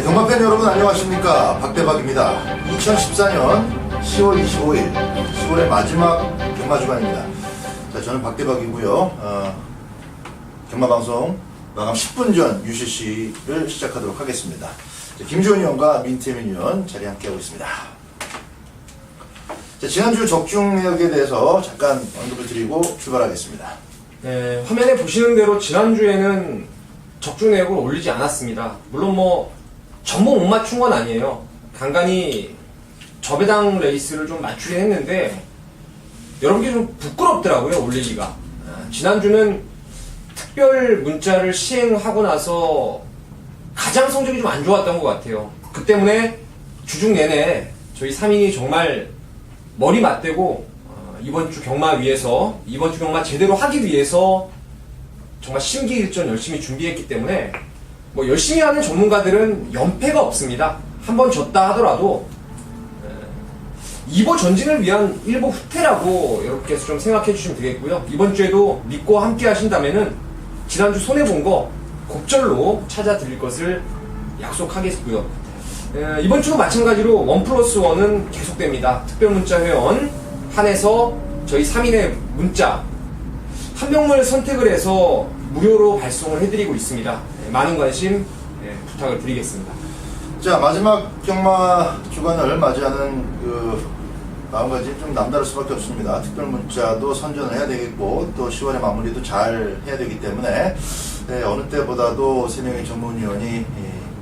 네, 경마팬 여러분 안녕하십니까. 박대박입니다. 2014년 10월 25일 10월의 마지막 경마주간입니다. 자, 저는 박대박이고요. 경마방송 마감 10분 전 UCC를 시작하도록 하겠습니다. 자, 김주원 의원과 민태민 의원 자리에 함께하고 있습니다. 자, 지난주 적중 내역에 대해서 잠깐 언급을 드리고 출발하겠습니다. 네, 화면에 보시는 대로 지난주에는 적중 내역을 올리지 않았습니다. 물론 전부 못 맞춘 건 아니에요. 간간히 저배당 레이스를 좀 맞추긴 했는데 여러분께 좀 부끄럽더라고요, 올리기가. 지난주는 특별 문자를 시행하고 나서 가장 성적이 좀 안 좋았던 것 같아요. 그 때문에 주중 내내 저희 3인이 정말 머리 맞대고 이번 주 경마 위해서, 이번 주 경마 제대로 하기 위해서 정말 심기일전 열심히 준비했기 때문에 열심히 하는 전문가들은 연패가 없습니다. 한 번 졌다 하더라도 2보 전진을 위한 1보 후퇴라고 여러분께서 좀 생각해 주시면 되겠고요. 이번 주에도 믿고 함께 하신다면은 지난주 손해본 거 곡절로 찾아드릴 것을 약속하겠고요. 이번 주도 마찬가지로 1+1은 계속됩니다. 특별문자 회원 한해서 저희 3인의 문자 한 명을 선택을 해서 무료로 발송을 해드리고 있습니다. 많은 관심 부탁을 드리겠습니다. 자, 마지막 경마 주간을 맞이하는 마음가짐 좀 남다를 수밖에 없습니다. 특별 문자도 선전을 해야 되겠고 또 10월의 마무리도 잘 해야 되기 때문에 어느 때보다도 3명의 전문위원이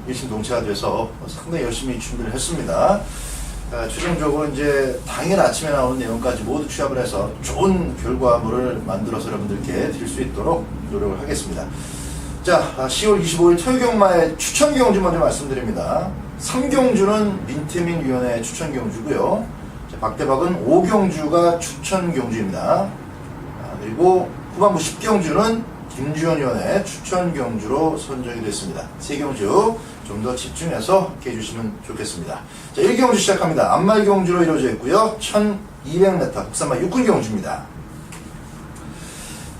일심동체가 돼서 상당히 열심히 준비를 했습니다. 최종적으로 이제 당일 아침에 나오는 내용까지 모두 취합을 해서 좋은 결과물을 만들어서 여러분들께 드릴 수 있도록 노력을 하겠습니다. 자, 10월 25일 토요경마의 추천 경주 먼저 말씀드립니다. 3경주는 민태민 위원의 추천 경주고요. 박대박은 5경주가 추천 경주입니다. 그리고 후반부 10경주는 김주원 위원의 추천 경주로 선정이 됐습니다. 3경주 좀 더 집중해서 함께 해주시면 좋겠습니다. 자, 1경주 시작합니다. 앞말 경주로 이루어져 있고요. 1200m 국산마 6군 경주입니다.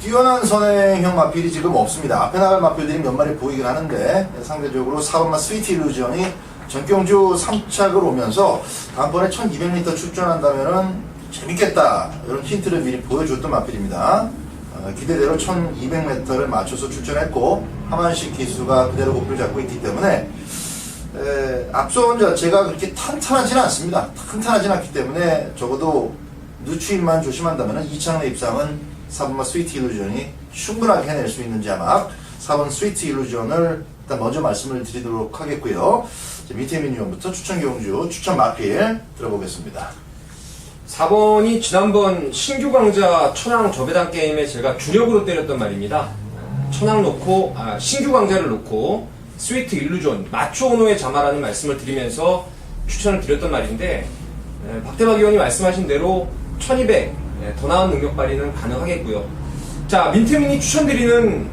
뛰어난 선행형 마필이 지금 없습니다. 앞에 나갈 마필들이 몇 마리 보이긴 하는데 상대적으로 4번마 스위트 일루전이 전경주 3착을 오면서 다음번에 1200m 출전한다면은 재밌겠다 이런 힌트를 미리 보여줬던 마필입니다. 기대대로 1200m를 맞춰서 출전했고 하만식 기수가 그대로 목표를 잡고 있기 때문에 앞선 자체가 그렇게 탄탄하지는 않습니다. 탄탄하지는 않기 때문에 적어도 누추임만 조심한다면 2차내 입상은 4번마 스위트 일루전이 충분하게 해낼 수 있는 자막 4번 스위트 일루전을 일단 먼저 말씀을 드리도록 하겠고요. 민태민 의원부터 추천 경주, 추천 마필 들어보겠습니다. 4번이 지난번 신규 강자 천왕 저배당 게임에 제가 주력으로 때렸던 말입니다. 신규 강자를 놓고 스위트 일루전, 마초오노의 자마라는 말씀을 드리면서 추천을 드렸던 말인데 박대박 의원이 말씀하신 대로 1200 더 나은 능력 발휘는 가능하겠고요. 자, 민태민이 추천드리는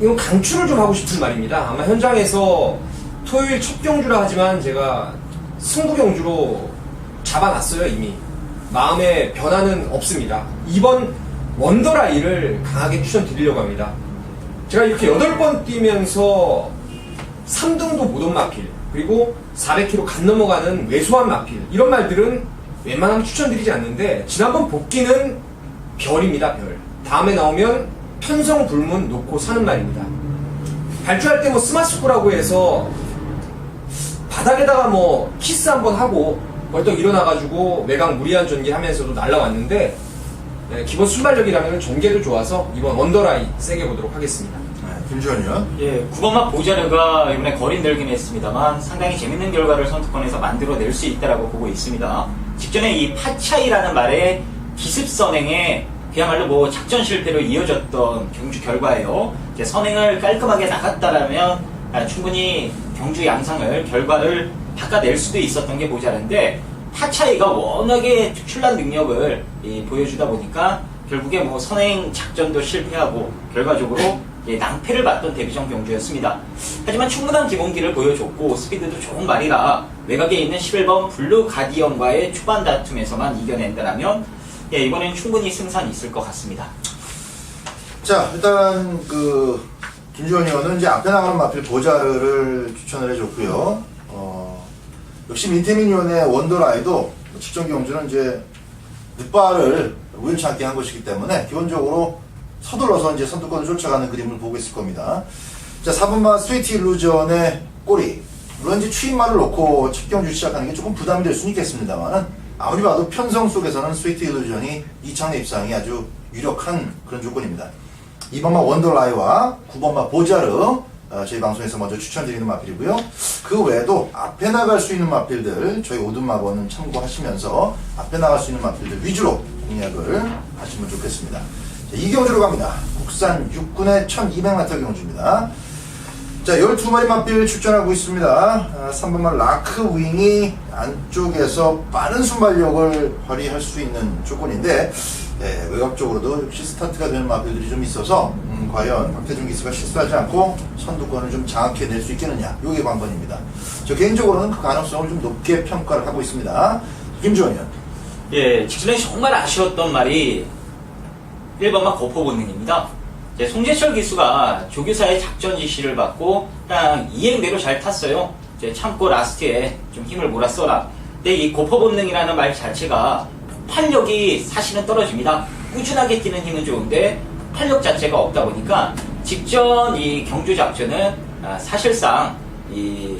이건 강추를 좀 하고 싶은 말입니다. 아마 현장에서 토요일 첫 경주라 하지만 제가 승부 경주로 잡아놨어요. 이미 마음의 변화는 없습니다. 이번 원더라이를 강하게 추천드리려고 합니다. 제가 이렇게 8번 뛰면서 3등도 못 온 마필, 그리고 400km 간 넘어가는 왜소한 마필, 이런 말들은 웬만하면 추천드리지 않는데 지난번 복귀는 별입니다. 별. 다음에 나오면 편성불문 놓고 사는 말입니다. 발주할 때 스마스코라고 해서 바닥에다가 키스 한번 하고 벌떡 일어나가지고 외곽 무리한 전개 하면서도 날라왔는데 기본 순발력이라면 전개도 좋아서 이번 원더라이 세게 보도록 하겠습니다. 김주원 의원. 예, 9번마 보자르가 이번에 거리 늘긴 했습니다만 상당히 재밌는 결과를 선택권에서 만들어낼 수 있다라고 보고 있습니다. 직전에 이 파차이라는 말에 기습 선행에 그야말로 작전 실패로 이어졌던 경주 결과예요. 이제 선행을 깔끔하게 나갔다라면 충분히 경주 양상을 결과를 바꿔낼 수도 있었던 게 모자란데 파차이가 워낙에 특출난 능력을 보여주다 보니까 결국에 선행 작전도 실패하고 결과적으로 낭패를 봤던 데뷔전 경주였습니다. 하지만 충분한 기본기를 보여줬고 스피드도 좋은 말이라 외곽에 있는 11번 블루 가디언과의 초반 다툼에서만 이겨낸다라면 이번엔 충분히 승산이 있을 것 같습니다. 자, 일단 김주원 의원은 이제 앞에 나가는 마필 보자르를 추천을 해줬고요. 역시 민태민 위원의 원더라이도 직전 경주는 이제 늦발을 우연찮게 한 것이기 때문에 기본적으로 서둘러서 이제 선두권을 쫓아가는 그림을 보고 있을 겁니다. 자, 4번마 스웨이트 일루전의 꼬리. 물론 이제 추임말을 놓고 첫 경주 시작하는 게 조금 부담이 될 수는 있겠습니다만 아무리 봐도 편성 속에서는 스웨이트 일루전이 이창래 입상이 아주 유력한 그런 조건입니다. 2번마 원더라이와 9번마 보자르 저희 방송에서 먼저 추천드리는 마필이고요. 그 외에도 앞에 나갈 수 있는 마필들 저희 오든마번은 참고하시면서 앞에 나갈 수 있는 마필들 위주로 공략을 하시면 좋겠습니다. 자, 이 경주로 갑니다. 국산 6군의 1200m 경주입니다. 자, 12마리 마필 출전하고 있습니다. 3번마 라크윙이 안쪽에서 빠른 순발력을 발휘할 수 있는 조건인데 외곽적으로도 역시 스타트가 되는 마필들이 좀 있어서 과연 박태준 기수가 실수하지 않고 선두권을 좀 장악해낼 수 있겠느냐, 이게 관건입니다. 저 개인적으로는 그 가능성을 좀 높게 평가를 하고 있습니다. 김주원 의원. 예, 직전에 정말 아쉬웠던 말이 1번마 거포 본능입니다. 송재철 기수가 조교사의 작전 지시를 받고 딱 이행대로 잘 탔어요. 참고 라스트에 좀 힘을 몰았어라. 근데 이 고포 본능이라는 말 자체가 폭발력이 사실은 떨어집니다. 꾸준하게 뛰는 힘은 좋은데 폭발력 자체가 없다 보니까 직전 이 경주 작전은 사실상 이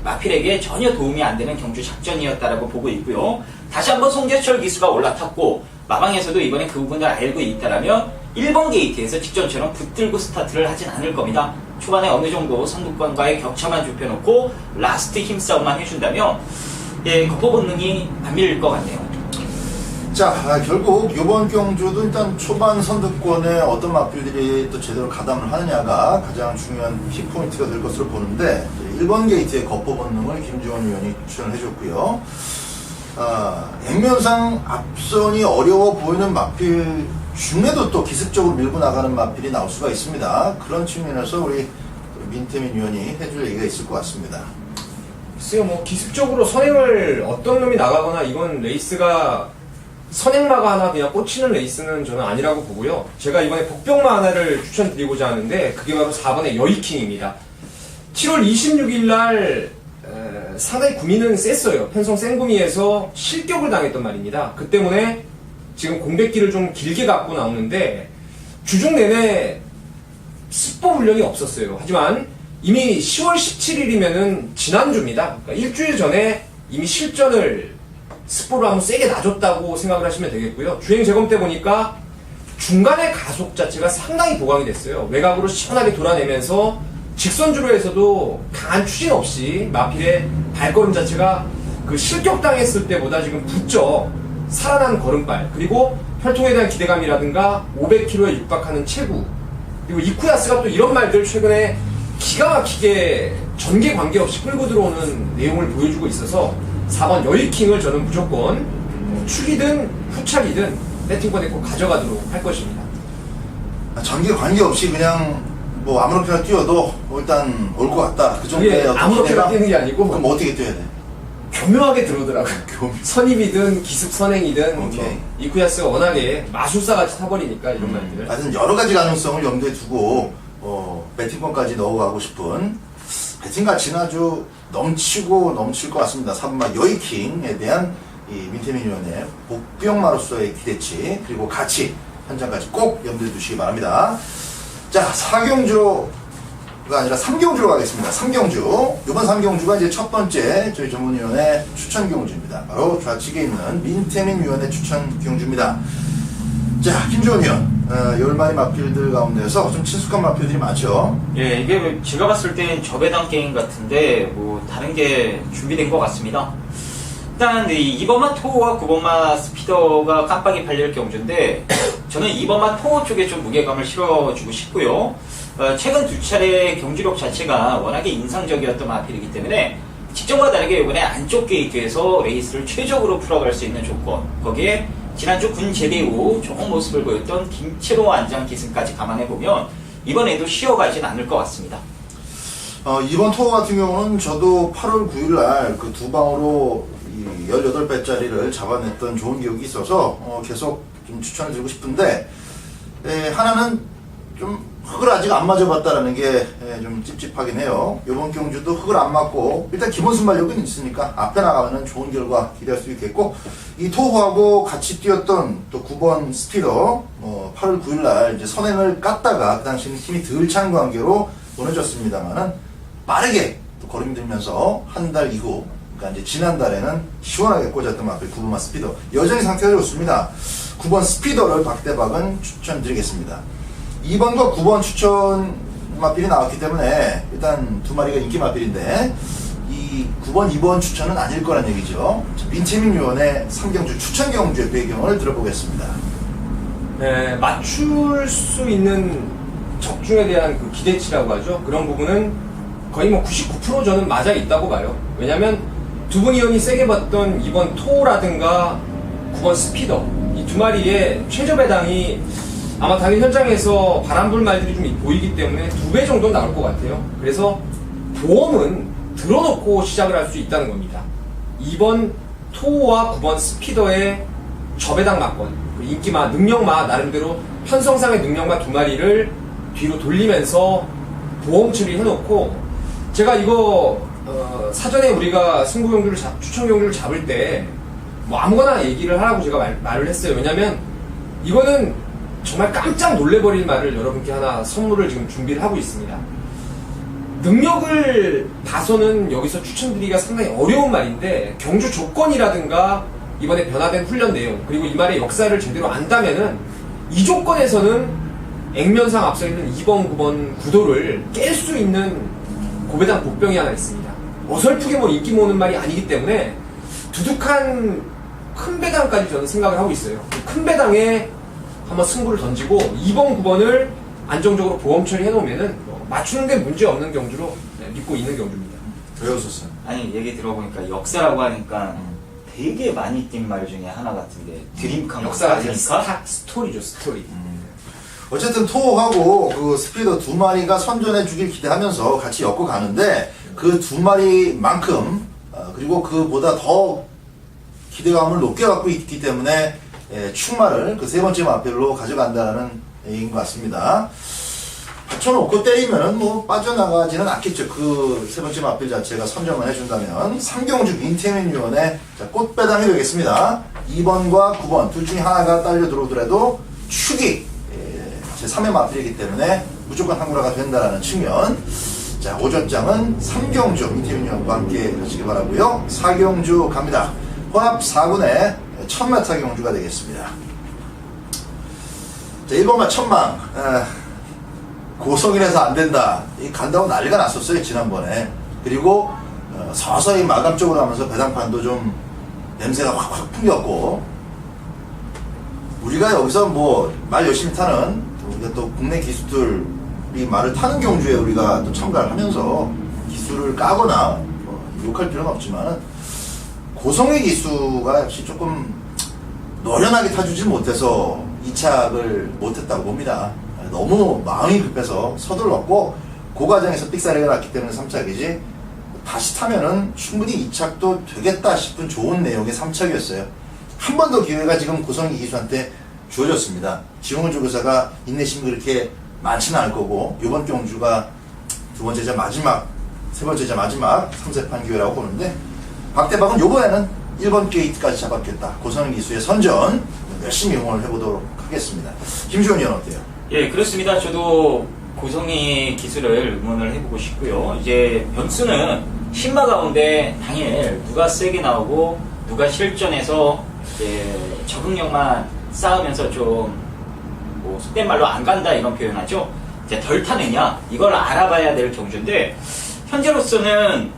마필에게 전혀 도움이 안 되는 경주 작전이었다라고 보고 있고요. 다시 한번 송재철 기수가 올라탔고 마방에서도 이번에 그 부분을 알고 있다라면 1번 게이트에서 직전처럼 붙들고 스타트를 하진 않을 겁니다. 초반에 어느 정도 선두권과의 격차만 좁혀놓고 라스트 힘싸움만 해준다면 거포 본능이 안 밀릴 것 같네요. 자, 결국 이번 경주도 일단 초반 선두권에 어떤 마필들이 또 제대로 가담을 하느냐가 가장 중요한 키포인트가 될 것으로 보는데 1번 게이트의 거포 본능을 김주원 의원이 추천을 해줬고요. 액면상 앞선이 어려워 보이는 마필 중에도 또 기습적으로 밀고 나가는 마필이 나올 수가 있습니다. 그런 측면에서 우리 민태민 의원이 해줄 얘기가 있을 것 같습니다. 글쎄요, 뭐 기습적으로 선행을 어떤 놈이 나가거나 이건 레이스가 선행마가 하나 그냥 꽂히는 레이스는 저는 아니라고 보고요. 제가 이번에 복병마 하나를 추천드리고자 하는데 그게 바로 4번의 여의킹입니다. 7월 26일 날 상당히 구미는 셌어요. 편성 생구미에서 실격을 당했단 말입니다. 그 때문에 지금 공백기를 좀 길게 갖고 나오는데 주중 내내 스포 훈련이 없었어요. 하지만 이미 10월 17일이면은 지난주입니다. 그러니까 일주일 전에 이미 실전을 스포를 한번 세게 놔줬다고 생각을 하시면 되겠고요. 주행 재검 때 보니까 중간의 가속 자체가 상당히 보강이 됐어요. 외곽으로 시원하게 돌아내면서 직선주로에서도 강한 추진 없이 마필의 발걸음 자체가 그 실격당했을 때보다 지금 부쩍 살아난 걸음발, 그리고 혈통에 대한 기대감이라든가 500km에 육박하는 체구, 그리고 이쿠야스가 또 이런 말들 최근에 기가 막히게 전개 관계없이 끌고 들어오는 내용을 보여주고 있어서 4번 여의킹을 저는 무조건 축이든 후착이든 배팅권에 꼭 가져가도록 할 것입니다. 전개 관계없이 그냥 뭐 아무렇게나 뛰어도 일단 올 것 같다. 그 정도의 그게 어떤 아무렇게나 기대가? 뛰는 게 아니고 그럼 어떻게 뛰어야 돼? 교묘하게 들어오더라고요. 선입이든 기습 선행이든 오케이. 뭐 이쿠야스가 워낙에 마술사같이 타버리니까 이런 말들을. 하여튼 여러 가지 가능성을 염두에 두고 배팅권까지 넣어가고 싶은 배팅 가치는 아주 넘치고 넘칠 것 같습니다. 3번 여의킹에 대한 이 민태민 의원의 복병마로서의 기대치 그리고 가치 한 장까지 꼭 염두에 두시기 바랍니다. 자, 4경주가 아니라 3경주로 가겠습니다. 3경주. 이번 3경주가 이제 첫 번째 저희 전문위원의 추천 경주입니다. 바로 좌측에 있는 민태민 위원의 추천 경주입니다. 자, 김주원 위원. 10마리 마필들 가운데서 좀 친숙한 마필들이 많죠. 예, 이게 제가 봤을 땐 저배당 게임 같은데 뭐 다른 게 준비된 것 같습니다. 일단 이 2번마 토우와 9번마 스피더가 깜빡이 팔릴 경주인데 저는 2번마 토우 쪽에 좀 무게감을 실어주고 싶고요. 최근 두 차례 경주력 자체가 워낙에 인상적이었던 마필이기 때문에 직전과 다르게 이번에 안쪽 게이트에서 레이스를 최적으로 풀어갈 수 있는 조건, 거기에 지난주 군 제대 후 좋은 모습을 보였던 김채로 안장 기승까지 감안해보면 이번에도 쉬어가진 않을 것 같습니다. 이번 투어 같은 경우는 저도 8월 9일 날 그 두 방으로 18배짜리를 잡아냈던 좋은 기억이 있어서 계속 좀 추천을 드리고 싶은데 하나는 좀 흙을 아직 안 맞아봤다라는 게 좀 찝찝하긴 해요. 이번 경주도 흙을 안 맞고 일단 기본 순발력은 있으니까 앞에 나가면 좋은 결과 기대할 수 있겠고, 이 토호하고 같이 뛰었던 또 9번 스피더 8월 9일날 이제 선행을 깠다가 그 당시에는 힘이 덜 찬 관계로 보내줬습니다만은 빠르게 또 걸음 들면서 한 달 이후, 그러니까 이제 지난달에는 시원하게 꽂았던 앞에 9번 스피더 여전히 상태가 좋습니다. 9번 스피더를 박대박은 추천드리겠습니다. 2번과 9번 추천 마필이 나왔기 때문에 일단 두 마리가 인기 마필인데 이 9번, 2번 추천은 아닐 거란 얘기죠. 민채민 위원의 3경주 추천 경주의 배경을 들어보겠습니다. 네, 맞출 수 있는 적중에 대한 그 기대치라고 하죠. 그런 부분은 거의 뭐 99% 저는 맞아 있다고 봐요. 왜냐면 두 분 위원이 세게 봤던 2번 토라든가 9번 스피더 이 두 마리의 최저 배당이 아마 당일 현장에서 바람불 말들이 좀 보이기 때문에 2배 정도 나올 것 같아요. 그래서 보험은 들어놓고 시작을 할 수 있다는 겁니다. 2번 토와 9번 스피더의 저배당 막권, 인기마, 능력마, 나름대로 편성상의 능력마 두 마리를 뒤로 돌리면서 보험 처리 해놓고, 제가 이거 사전에 우리가 승부 경주를 추천 경주를 잡을 때 뭐 아무거나 얘기를 하라고 제가 말을 했어요. 왜냐면 이거는 정말 깜짝 놀래버릴 말을 여러분께 하나 선물을 지금 준비를 하고 있습니다. 능력을 봐서는 여기서 추천드리기가 상당히 어려운 말인데, 경주 조건이라든가 이번에 변화된 훈련 내용, 그리고 이 말의 역사를 제대로 안다면은 이 조건에서는 액면상 앞서 있는 2번, 9번 구도를 깰 수 있는 고배당 복병이 하나 있습니다. 어설프게 뭐 인기 모으는 말이 아니기 때문에 두둑한 큰 배당까지 저는 생각을 하고 있어요. 큰 배당에 한번 승부를 던지고 2번, 9번을 안정적으로 보험 처리해 놓으면은 맞추는 데 문제 없는 경주로 믿고 있는 경주입니다. 왜 웃었어요? 아니, 얘기 들어보니까 역사라고 하니까 되게 많이 띈 말 중에 하나 같은데, 드림카 역사가 아니라 스토리죠, 스토리. 어쨌든 토하고 그 스피더 두 마리가 선전해 주길 기대하면서 같이 엮어 가는데, 그 두 마리만큼 그리고 그보다 더 기대감을 높게 갖고 있기 때문에 충마를 그 세 번째 마필로 가져간다는 얘기인 것 같습니다. 받쳐놓고 때리면은 뭐 빠져나가지는 않겠죠. 그 세 번째 마필 자체가 선점을 해준다면. 3경주 민태민 위원의 꽃배당이 되겠습니다. 2번과 9번 둘 중에 하나가 딸려 들어오더라도 축이 제 3회 마필이기 때문에 무조건 항구라가 된다라는 측면. 자, 오전장은 3경주 민태민 위원과 함께 하시기 바라고요. 4경주 갑니다. 혼합 4군의 1000m 경주가 되겠습니다. 자, 1번마 천망. 고성이라서 안 된다. 이 간다고 난리가 났었어요, 지난번에. 그리고 서서히 마감 쪽으로 하면서 배당판도 좀 냄새가 확 풍겼고, 우리가 여기서 뭐 말 열심히 타는, 우리가 또 국내 기수들이 말을 타는 경주에 우리가 또 참가를 하면서 기수를 까거나 욕할 필요는 없지만, 고성의 기수가 역시 조금 노련하게 타주지 못해서 이착을 못했다고 봅니다. 너무 마음이 급해서 서둘렀고, 그 과정에서 삑사리가 났기 때문에 3착이지, 다시 타면은 충분히 2착도 되겠다 싶은 좋은 내용의 3착이었어요. 한 번 더 기회가 지금 고성희 기수한테 주어졌습니다. 지용훈 조교사가 인내심이 그렇게 많지는 않을 거고, 이번 경주가 두 번째자 마지막, 세 번째자 마지막 3세판 기회라고 보는데, 박대박은 요번에는 1번 게이트까지 잡았겠다. 고성희 기수의 선전 열심히 응원을 해보도록 하겠습니다. 김주원 의원 어때요? 예, 그렇습니다. 저도 고성희 기술을 응원을 해보고 싶고요. 이제 변수는 신마 가운데 당일 누가 세게 나오고 누가 실전에서 이제 적응력만 쌓으면서 좀 뭐 속된 말로 안 간다 이런 표현하죠. 이제 덜 타느냐 이걸 알아봐야 될 경주인데, 현재로서는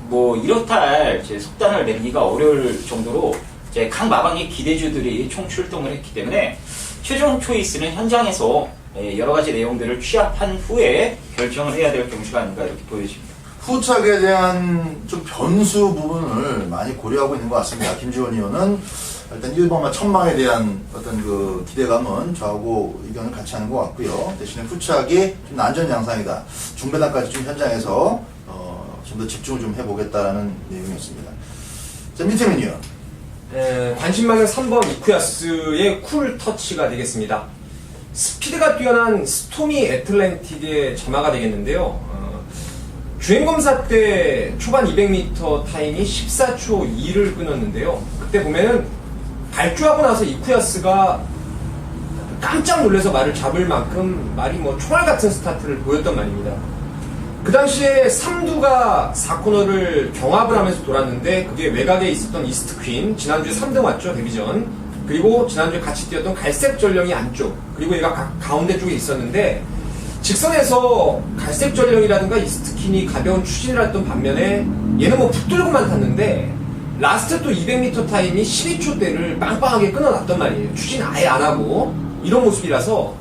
뭐 이렇다 할 이제 속단을 내리기가 어려울 정도로 이제 각 마방의 기대주들이 총 출동을 했기 때문에 최종 초이스는 현장에서 여러 가지 내용들을 취합한 후에 결정을 해야 될 경주가 아닌가 이렇게 보여집니다. 후착에 대한 좀 변수 부분을 많이 고려하고 있는 것 같습니다. 김지원 의원은 일단 1번마 천망에 대한 어떤 그 기대감은 저하고 의견을 같이 하는 것 같고요. 대신에 후착이 좀 난전 양상이다. 중배당까지 좀 현장에서 좀 더 집중을 좀 해보겠다라는 내용이었습니다. 자, 민태민 의원. 관심 많은 3번 이쿠야스의 쿨 터치가 되겠습니다. 스피드가 뛰어난 스토미 애틀랜틱의 자마가 되겠는데요. 주행검사 때 초반 200m 타임이 14초 2를 끊었는데요. 그때 보면은 발주하고 나서 이쿠야스가 깜짝 놀라서 말을 잡을 만큼 말이 뭐 총알 같은 스타트를 보였단 말입니다. 그 당시에 3두가 4코너를 경합을 하면서 돌았는데 그게 외곽에 있었던 이스트 퀸, 지난주에 3등 왔죠, 데뷔전. 그리고 지난주에 같이 뛰었던 갈색 전령이 안쪽, 그리고 얘가 가운데 쪽에 있었는데 직선에서 갈색 전령이라든가 이스트 퀸이 가벼운 추진을 했던 반면에 얘는 뭐 붙들고만 탔는데 라스트 또 200m 타임이 12초대를 빵빵하게 끊어놨단 말이에요. 추진 아예 안 하고 이런 모습이라서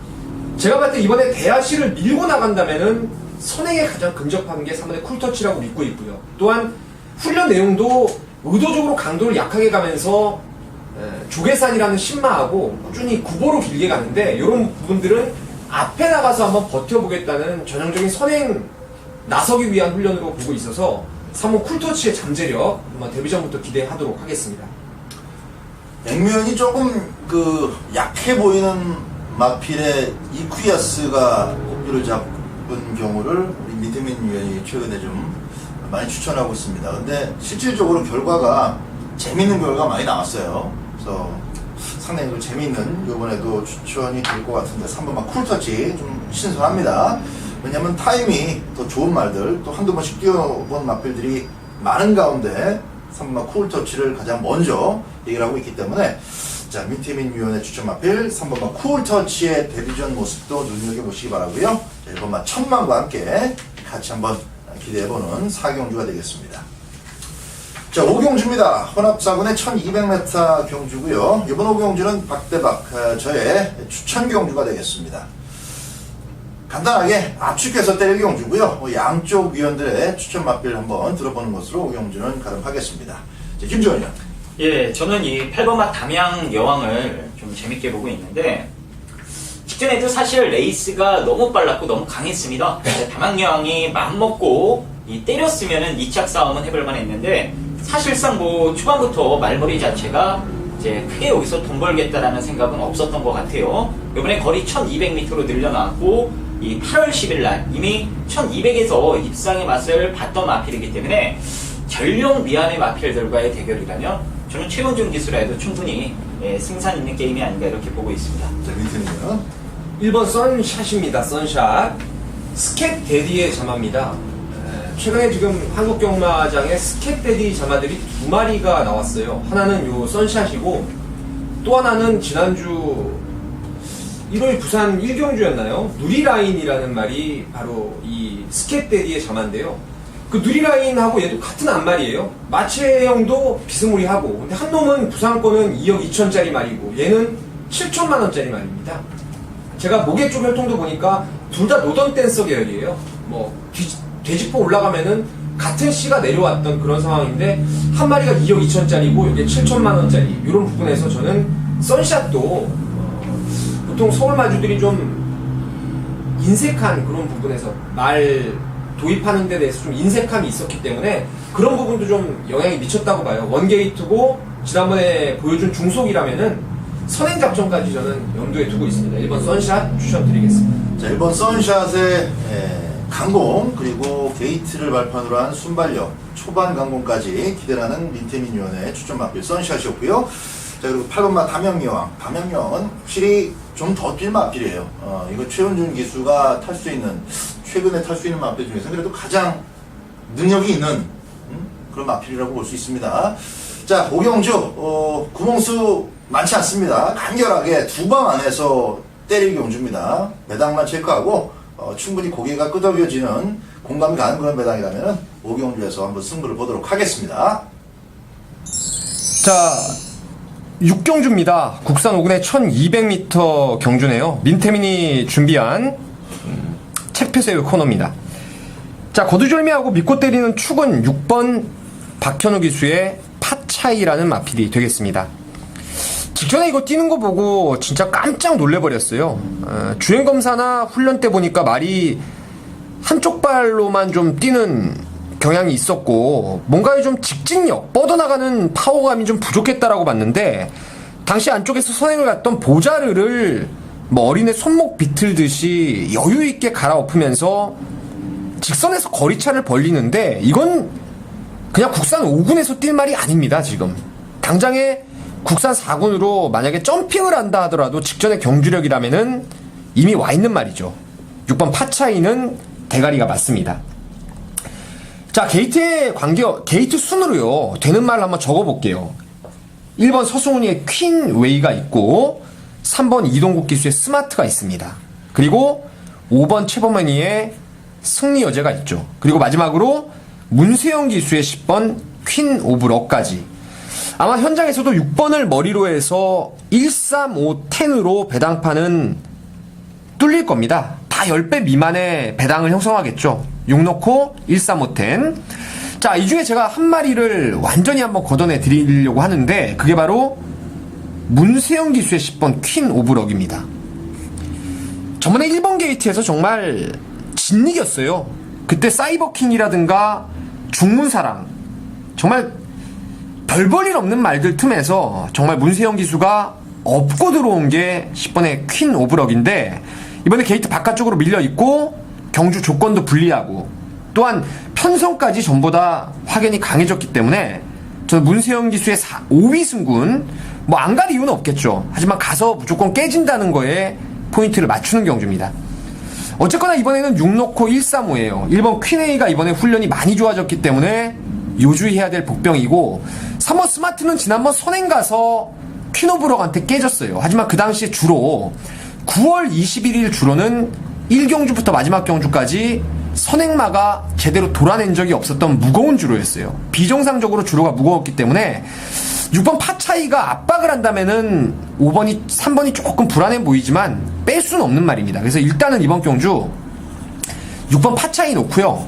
제가 봤을 때 이번에 대하시를 밀고 나간다면은 선행에 가장 근접한 게 3번의 쿨터치라고 믿고 있고요. 또한 훈련 내용도 의도적으로 강도를 약하게 가면서 조계산이라는 신마하고 꾸준히 구보로 길게 가는데 이런 부분들은 앞에 나가서 한번 버텨보겠다는 전형적인 선행 나서기 위한 훈련으로 보고 있어서 3번 쿨터치의 잠재력 데뷔전부터 기대하도록 하겠습니다. 액면이 조금 약해 보이는 마필의 이쿠야스가 고삐를 잡은 경우를 우리 민태민 위원이 최근에 좀 많이 추천하고 있습니다. 근데 실질적으로 결과가 재밌는 결과가 많이 나왔어요. 그래서 상당히 재미있는 이번에도 추천이 될 것 같은데 3번만 쿨터치 좀 신선합니다. 왜냐면 타임이 더 좋은 말들 또 한두 번씩 뛰어본 마필들이 많은 가운데 3번만 쿨터치를 가장 먼저 얘기를 하고 있기 때문에 자, 민태민 위원의 추천 마필 3번만 쿨터치의 데뷔전 모습도 눈여겨보시기 바라고요. 자, 1번만 천만과 함께 같이 한번 기대해보는 4경주가 되겠습니다. 자, 5경주입니다. 혼합 4군의 1200m 경주고요. 이번 5경주는 박대박 저의 추천 경주가 되겠습니다. 간단하게 압축해서 때릴 경주고요. 양쪽 위원들의 추천 마필 한번 들어보는 것으로 5경주는 가름하겠습니다. 자, 김주원 위원. 예, 저는 이 8번마 담양 여왕을 좀 재밌게 보고 있는데 직전에도 사실 레이스가 너무 빨랐고 너무 강했습니다. 담양 여왕이 맘먹고 때렸으면은 2착 싸움은 해볼만 했는데 사실상 뭐 초반부터 말머리 자체가 이제 크게 여기서 돈 벌겠다라는 생각은 없었던 것 같아요. 이번에 거리 1200m로 늘려놨고 이 8월 10일 날 이미 1200에서 입상의 맛을 봤던 마필이기 때문에 전령 미안의 마필들과의 대결이라면 저는 최원중 기수라 해도 충분히 승산 있는 게임이 아닌가 이렇게 보고 있습니다. 자, 민태민이요. 1번 선샷입니다. 선샷. 스캣 데디의 자마입니다. 최근에 지금 한국 경마장에 스캣 데디 자마들이 2마리가 나왔어요. 하나는 요 선샷이고 또 하나는 지난주 1월 부산 1경주였나요? 누리라인이라는 말이 바로 이 스캣 데디의 자마인데요. 그 누리라인하고 얘도 같은 앞말이에요. 마체형도 비스무리하고 근데 한 놈은 부상권은 2억 2천짜리 말이고 얘는 7천만 원짜리 말입니다. 제가 목에 쪽 혈통도 보니까 둘 다 노던 댄서 계열이에요. 뭐 되짚어 올라가면은 같은 씨가 내려왔던 그런 상황인데 한 마리가 2억 2천짜리고 이게 7천만 원짜리 이런 부분에서 저는 선샷도 보통 서울 마주들이 좀 인색한 그런 부분에서 말 도입하는 데 대해서 좀 인색함이 있었기 때문에 그런 부분도 좀 영향이 미쳤다고 봐요. 원게이트고 지난번에 보여준 중속이라면은 선행 작전까지 저는 염두에 두고 있습니다. 1번 선샷 추천드리겠습니다. 자, 1번 선샷의 강공 그리고 게이트를 발판으로 한 순발력 초반 강공까지 기대하는 민태민 위원의 추천 마필 선샷이었고요. 자, 그리고 8번마 담양여왕. 담양여왕은 확실히 좀 더 뛸 마필이에요. 이거 최원준 기수가 탈 수 있는 최근에 탈 수 있는 마필 중에서 그래도 가장 능력이 있는 그런 마필이라고 볼 수 있습니다. 자, 5경주 구멍수 많지 않습니다. 간결하게 2방 안에서 때릴 경주입니다. 매당만 체크하고 충분히 고개가 끄덕여지는 공감이 가는 그런 매당이라면 5경주에서 한번 승부를 보도록 하겠습니다. 자, 6경주입니다. 국산 5군의 1200m 경주네요. 민태민이 준비한 책표세의 코너입니다. 자, 거두절미하고 믿고 때리는 축은 6번 박현우 기수의 파차이라는 마필이 되겠습니다. 직전에 이거 뛰는 거 보고 진짜 깜짝 놀래버렸어요. 주행검사나 훈련 때 보니까 말이 한쪽 발로만 좀 뛰는 경향이 있었고 뭔가 좀 직진력, 뻗어나가는 파워감이 좀 부족했다라고 봤는데 당시 안쪽에서 선행을 갔던 보자르를 뭐 어린애 손목 비틀듯이 여유있게 갈아엎으면서 직선에서 거리차를 벌리는데 이건 그냥 국산 5군에서 뛸 말이 아닙니다. 지금 당장에 국산 4군으로 만약에 점핑을 한다 하더라도 직전의 경주력이라면은 이미 와 있는 말이죠. 6번 파차이는 대가리가 맞습니다. 자, 게이트의 게이트 순으로요 되는 말을 한번 적어볼게요. 1번 서승훈이의 퀸웨이가 있고 3번 이동국 기수의 스마트가 있습니다. 그리고 5번 최범현이의 승리 여제가 있죠. 그리고 마지막으로 문세영 기수의 10번 퀸 오브 럭까지. 아마 현장에서도 6번을 머리로 해서 1, 3, 5, 10으로 배당판은 뚫릴 겁니다. 다 10배 미만의 배당을 형성하겠죠. 6 넣고 1, 3, 5, 10. 자, 이 중에 제가 한 마리를 완전히 한번 걷어내 드리려고 하는데 그게 바로 문세영 기수의 10번 퀸 오브 럭입니다. 저번에 1번 게이트에서 정말 진이겼어요. 그때 사이버킹이라든가 중문사랑 정말 별 볼 일 없는 말들 틈에서 정말 문세영 기수가 업고 들어온 게 10번의 퀸 오브 럭인데 이번에 게이트 바깥쪽으로 밀려있고 경주 조건도 불리하고 또한 편성까지 전보다 확연히 강해졌기 때문에 저는 문세영 기수의 5위 승군 뭐 안 갈 이유는 없겠죠. 하지만 가서 무조건 깨진다는 거에 포인트를 맞추는 경주입니다. 어쨌거나 이번에는 6 놓고 1, 3, 5예요. 1번 퀸에이가 이번에 훈련이 많이 좋아졌기 때문에 요주의해야 될 복병이고 3번 스마트는 지난번 선행 가서 퀸오브럭한테 깨졌어요. 하지만 그 당시에 주로 9월 21일 주로는 1경주부터 마지막 경주까지 선행마가 제대로 돌아낸 적이 없었던 무거운 주로였어요. 비정상적으로 주로가 무거웠기 때문에 6번 파차이가 압박을 한다면은 3번이 조금 불안해 보이지만 뺄 수는 없는 말입니다. 그래서 일단은 이번 경주 6번 파차이 놓고요.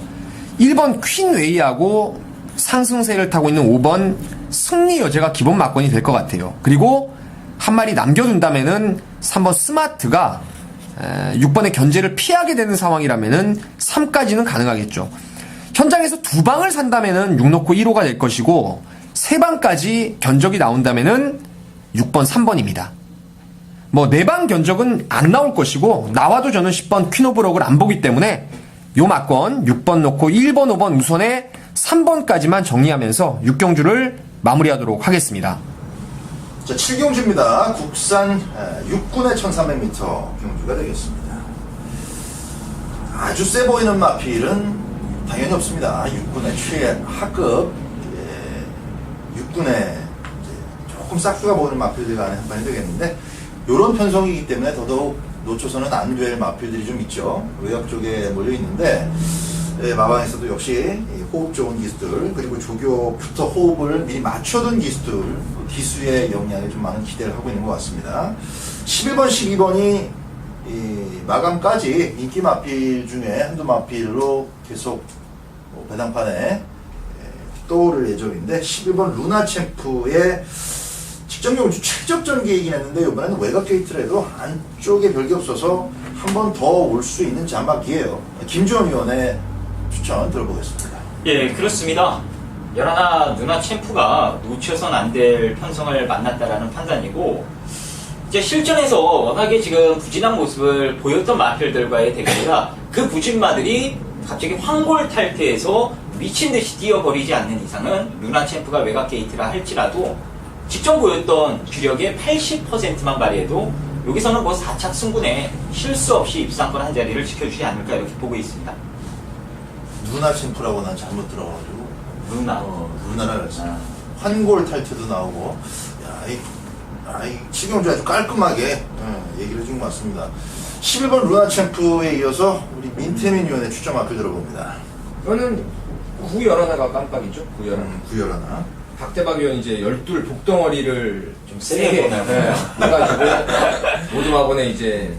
1번 퀸웨이하고 상승세를 타고 있는 5번 승리 여제가 기본 막건이 될 것 같아요. 그리고 한 마리 남겨둔다면은 3번 스마트가 6번의 견제를 피하게 되는 상황이라면은 3까지는 가능하겠죠. 현장에서 2방을 산다면은 6 놓고 1호가 될 것이고 3방까지 견적이 나온다면은 6번 3번입니다. 뭐 4방 견적은 안 나올 것이고 나와도 저는 10번 퀸오브럭을 안 보기 때문에 요 막건 6번 놓고 1번 5번 우선에 3번까지만 정리하면서 6경주를 마무리하도록 하겠습니다. 자, 7경주입니다. 국산 6군의 1300m 경주가 되겠습니다. 아주 세 보이는 마필은 당연히 없습니다. 6군의 최하급 6군의 조금 싹수가 보이는 마필들 간에 한 판이 되겠는데 이런 편성이기 때문에 더더욱 놓쳐서는 안 될 마필들이 좀 있죠. 외곽 쪽에 몰려 있는데 마방에서도 역시 호흡 좋은 기수들 그리고 조교부터 호흡을 미리 맞춰둔 기수들 그 기수의 역량에 좀 많은 기대를 하고 있는 것 같습니다. 11번, 12번이 마감까지 인기 마필 중에 한두 마필로 계속 배당판에 떠오를 예정인데 11번 루나 챔프의 직전 경주 최적전 계획이긴 했는데 이번에는 외곽 게이트를 해도 안쪽에 별게 없어서 한 번 더 올 수 있는 자막이에요. 김주원 위원의 추천 들어보겠습니다. 예, 그렇습니다. 열하나 누나 챔프가 놓쳐선 안 될 편성을 만났다라는 판단이고 이제 실전에서 워낙에 지금 부진한 모습을 보였던 마필들과의 대결이라 그 부진마들이 갑자기 황골 탈퇴해서 미친 듯이 뛰어버리지 않는 이상은 루나 챔프가 외곽 게이트라 할지라도 직전 보였던 주력의 80%만 발휘해도 여기서는 뭐 4착 승군에 실수 없이 입상권 한 자리를 지켜주지 않을까 이렇게 보고 있습니다. 루나 챔프라고 난 잘못 들어가지고 루나라 그랬어. 환골 탈퇴도 나오고 이 치경주 아주 깔끔하게 얘기를 해준 것 같습니다. 11번 루나 챔프에 이어서 우리 민태민 위원의 추천 마필 들어봅니다. 저는 9열하나가 깜빡이죠. 9열하나. 박대박 위원 이제 12 복덩어리를 좀 세게 보내요. 해가지고 모두마번에 이제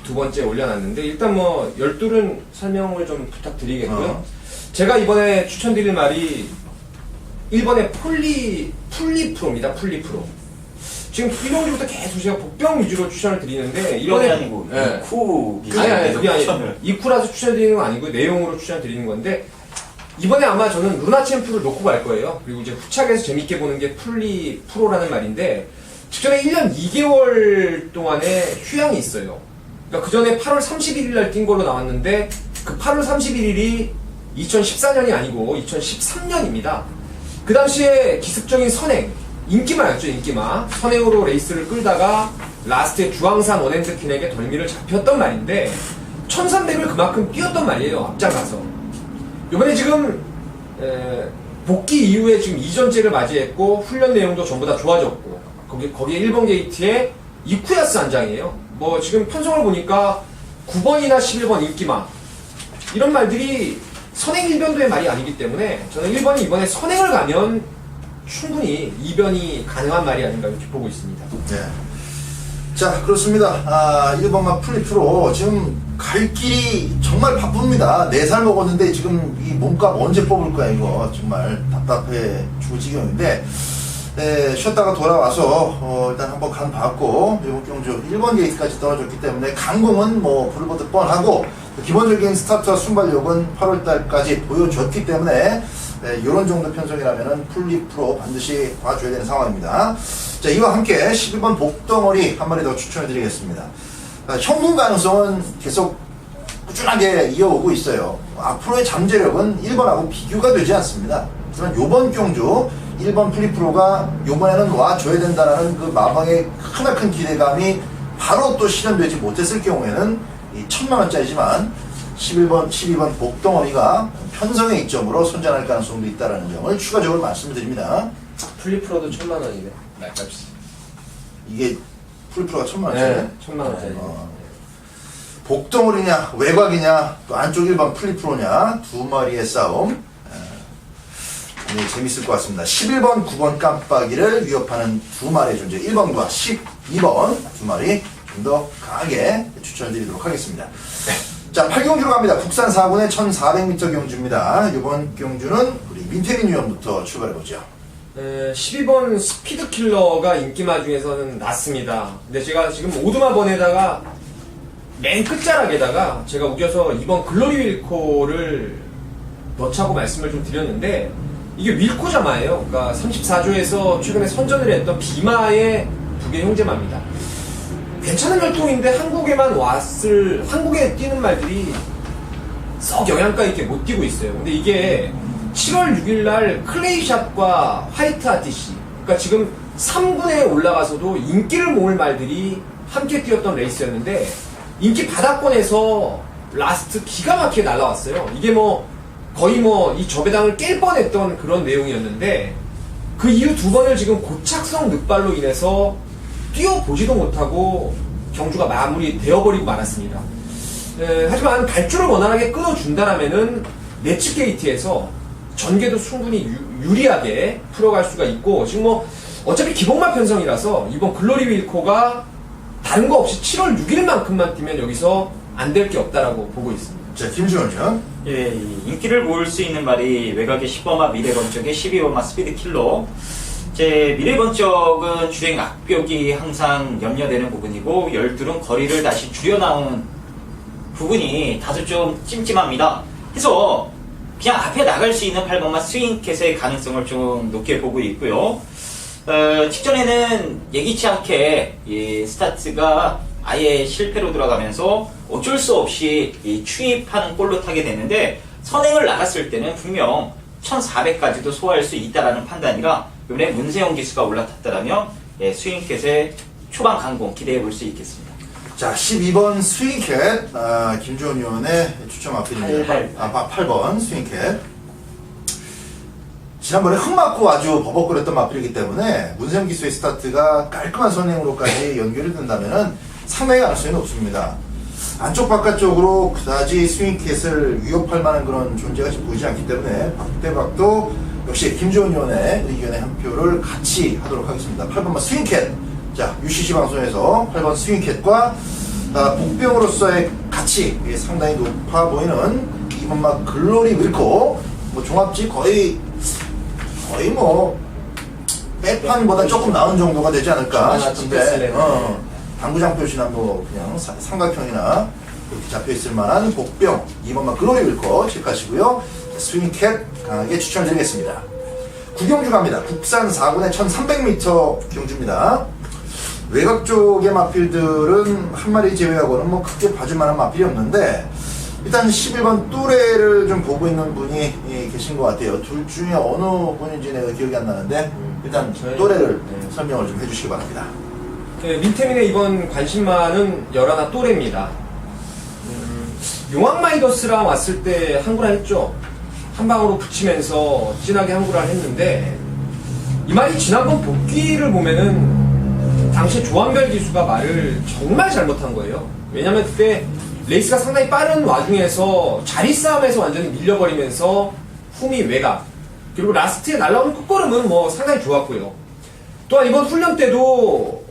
두 번째 올려놨는데 일단 뭐 12은 설명을 좀 부탁드리겠고요. 제가 이번에 추천드릴 말이 1번의 풀리 프로입니다. 풀리 프로. 지금 1경주부터 계속 제가 복병 위주로 추천을 드리는데 이번에 아니고 이쿠 아니 그게 아니고 이쿠라서 추천드리는 건 아니고 내용으로 추천드리는 건데 이번에 아마 저는 루나 챔프를 놓고 갈 거예요. 그리고 이제 후착에서 재밌게 보는 게 풀리 프로라는 말인데 직전에 1년 2개월 동안의 휴양이 있어요. 그러니까 그 전에 8월 31일 날 뛴 걸로 나왔는데 그 8월 31일이 2014년이 아니고 2013년입니다. 그 당시에 기습적인 선행, 인기마였죠, 인기마. 선행으로 레이스를 끌다가 라스트에 주황산 원핸드핀에게 덜미를 잡혔던 말인데 1300을 그만큼 뛰었던 말이에요, 앞장가서. 이번에 지금 복귀 이후에 지금 이전째를 맞이했고 훈련 내용도 전부 다 좋아졌고 거기에 1번 게이트에 이쿠야스 한장이에요. 뭐 지금 편성을 보니까 9번이나 11번 인기마 이런 말들이 선행 1변도의 말이 아니기 때문에 저는 1번이 이번에 선행을 가면 충분히 2변이 가능한 말이 아닌가 이렇게 보고 있습니다. 네. 자, 그렇습니다. 1번만 플리프로 지금 갈 길이 정말 바쁩니다. 4살 먹었는데 지금 이 몸값 언제 뽑을 거야, 이거. 정말 답답해 죽을 지경인데, 네, 쉬었다가 돌아와서, 일단 한번 간 봤고, 이번 경주 1번 게이트까지 떨어졌기 때문에, 강공은 뭐, 불을 보듯 뻔하고, 기본적인 스타트와 순발력은 8월달까지 보여줬기 때문에, 네, 이런 정도 편성이라면은 플리프로 반드시 봐줘야 되는 상황입니다. 자, 이와 함께 11번 복덩어리 한 마리 더 추천해드리겠습니다. 형분 가능성은 계속 꾸준하게 이어오고 있어요. 앞으로의 잠재력은 1번하고 비교가 되지 않습니다. 하지만 요번 경주 1번 플리프로가 요번에는 와줘야 된다는 그 마방의 크나큰 기대감이 바로 또 실현되지 못했을 경우에는 이 1000만원짜리지만 11번, 12번 복덩어리가 편성의 이점으로 선전할 가능성도 있다는 점을 추가적으로 말씀을 드립니다. 플리프로도 1000만원이네, 날값이. 이게 플리프로가 1000만원짜리? 네, 1000만원짜리. 복덩어리냐, 외곽이냐, 또 안쪽 1번 플리프로냐, 두 마리의 싸움. 네, 재밌을 것 같습니다. 11번, 9번 깜빡이를 위협하는 두 마리의 존재, 1번과 12번 두 마리 좀 더 강하게 추천드리도록 하겠습니다. 자, 8경주로 갑니다. 국산 4군의 1400m 경주입니다. 이번 경주는 우리 민태민 위원부터 출발해보죠. 12번 스피드킬러가 인기마 중에서는 낫습니다. 근데 제가 지금 오두마 번에다가 맨 끝자락에다가 제가 우겨서 2번 글로리 윌코를 넣자고 말씀을 좀 드렸는데 이게 윌코 자마예요. 그러니까 34조에서 최근에 선전을 했던 비마의 두 개 형제마입니다. 괜찮은 혈통인데 한국에 뛰는 말들이 썩 영양가 있게 못 뛰고 있어요. 근데 이게 7월 6일날 클레이샷과 화이트 아티시, 그러니까 지금 3군에 올라가서도 인기를 모을 말들이 함께 뛰었던 레이스였는데 인기 바닥권에서 라스트 기가 막히게 날라왔어요. 이게 뭐 거의 뭐 이 저배당을 깰 뻔했던 그런 내용이었는데 그 이후 두 번을 지금 고착성 늑발로 인해서 뛰어보지도 못하고 경주가 마무리되어버리고 말았습니다. 하지만 발주를 원활하게 끊어준다라면은 내측 게이트에서 전개도 충분히 유리하게 풀어갈 수가 있고 지금 뭐 어차피 기복마 편성이라서 이번 글로리 윌코가 다른 거 없이 7월 6일만큼만 뛰면 여기서 안 될 게 없다라고 보고 있습니다. 자, 김주원이요. 예, 인기를 모을 수 있는 말이 외곽의 10번마 미래번쩍의 12번마 스피드킬러. 제 미래번쩍은 주행 악벽이 항상 염려되는 부분이고 12은 거리를 다시 줄여나온 부분이 다소 좀 찜찜합니다. 그래서 그냥 앞에 나갈 수 있는 8번마 스윙캣의 가능성을 좀 높게 보고 있고요. 직전에는 예기치 않게 이 스타트가 아예 실패로 들어가면서 어쩔 수 없이 이 추입하는 꼴로 타게 되는데 선행을 나갔을 때는 분명 1400까지도 소화할 수 있다는 판단이라 이번에 문세영 기수가 올라탔다면 스윙캣의 초반 강공 기대해 볼 수 있겠습니다. 자, 12번 스윙캣, 김주원 위원의 추천 마필입니다. 8번 스윙캣. 지난번에 흙 맞고 아주 버벅거렸던 마필이기 때문에 문세영 기수의 스타트가 깔끔한 선행으로까지 연결이 된다면은 상당히 가능성이 높습니다. 안쪽 바깥쪽으로 그다지 스윙캣을 위협할 만한 그런 존재가 지금 보이지 않기 때문에 박대박도 역시 김주원 의원의 의견에 한 표를 같이 하도록 하겠습니다. 8번마 스윙캣. 자, UCC 방송에서 8번 스윙캣과 복병으로서의 가치 상당히 높아 보이는 2번마 글로리 윌코. 뭐 종합지 거의 뭐 빼판보다 조금 나은 정도가 되지 않을까 싶은데 당구장 표시나 뭐 그냥 삼각형이나 이렇게 잡혀있을 만한 복병 2번마 글로리 윌코 체크하시고요. 스윙캣 강하게 추천드리겠습니다. 구경주 갑니다. 국산 4군의 1300m 경주입니다. 외곽 쪽의 마필들은 한 마리 제외하고는 뭐 크게 봐줄만한 마필이 없는데 일단 11번 또래를 좀 보고 있는 분이 계신 것 같아요. 둘 중에 어느 분인지 내가 기억이 안 나는데 일단 또래를 설명을 좀 해주시기 바랍니다. 네, 민태민의 이번 관심만은 열하나 또래입니다. 용왕마이더스랑 왔을 때 한구라 했죠. 한 방으로 붙이면서 진하게 한구라를 했는데 이 말이 지난번 복귀를 보면은 당시에 조한별 기수가 말을 정말 잘못한 거예요. 왜냐면 그때 레이스가 상당히 빠른 와중에서 자리 싸움에서 완전히 밀려버리면서 훔이 외곽 그리고 라스트에 날라오는 끝걸음은 뭐 상당히 좋았고요. 또한 이번 훈련 때도